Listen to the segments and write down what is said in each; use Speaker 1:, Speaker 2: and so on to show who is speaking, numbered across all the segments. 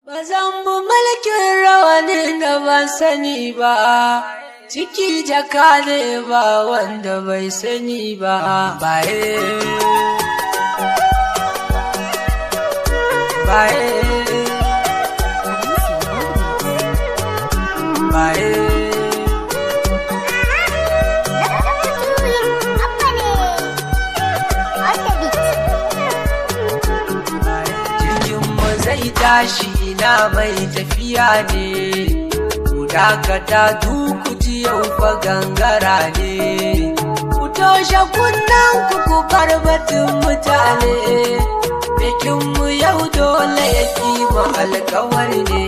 Speaker 1: Ba zan bi mulkin rawanin da ban sani ba, ciki jaka ne ba wanda bai sani ba. Baye, baye, baye. Zai tashi na mai tafiya ne, ku dakata duku ji yau fa gangara ne, ku toshe kunnen ku bar batun mutane, bikinmu yau dole ya kima alkawari ne.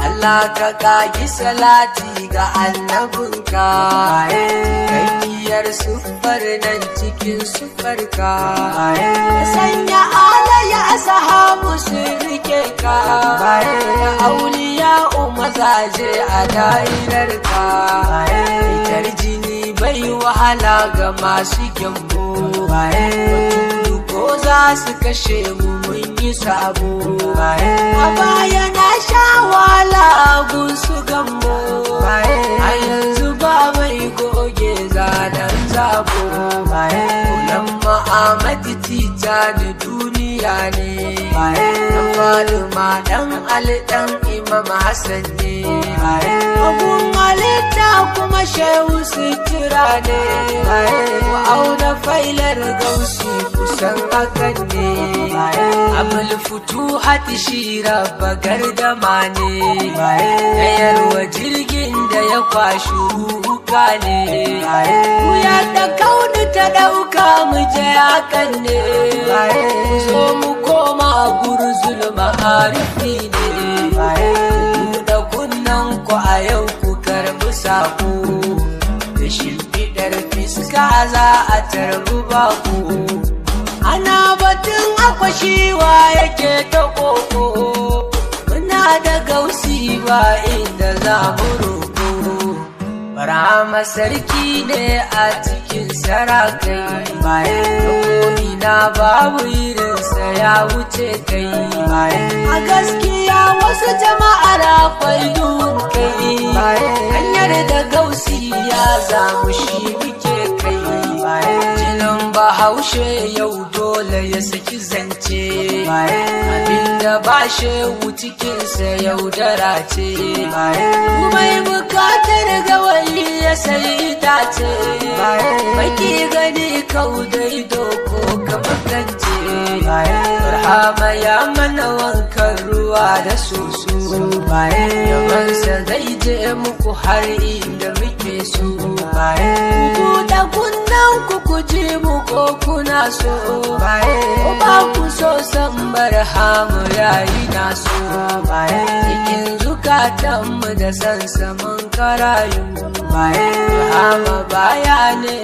Speaker 1: Allah ka kagi salati ga annabinka, kayyar sufar nan cikin sufarka, sanya alaya sahabu su rike ka, da auliya mazaje a dairarka, fitar jini bai wahala ga masu gyambo, ko za su kashe mu mun yi sabo, a baya na sha wahala gun su gambo, a yanzu ba mai goge zanen zabo, kulan ma'amadi tita da duniya ne, dan maluma dan ali dan imam hassan ne, abun halitta kuma shehu sutura ne, ku auna failar gausi kusan hakan ne, abul futuhat shi rabba gardama ne, dayarwa jirgin da ya kwashi ruka ne, ku yadda kaunu ta dauka mu je hakan ne, zo mu koma gurzul ma'arifi ne, da kunnan ku a yau ku karbi sako, da shimfiɗar fiska za a tarbi baku, ana batun akwashiwa yake ta koko, muna da gausi ba inda za mu roko, Barhama sarki ne a cikin sarakai, ina babu irinsa ya wuce kai, a gaskiya wasu jama'ar akwai duhun kai, hanyar da gausi ya zamu shi muke kai, jinin bahaushe yau dole ya saki zance, abinda ba shehu cikinsa yaudara ce, mai bukatar gawayi ya sayi itace, baki gani kau dai doko kamar kance, Barhama ya mana wankan ruwa da soso, yawansa zai je muku har inda muke so, ku da kunnan ku ji mu ko kuna so, ko ba ku so san Barhama yayi naso, cikin zukatanmu da san saman karayu, Barhama baya ne.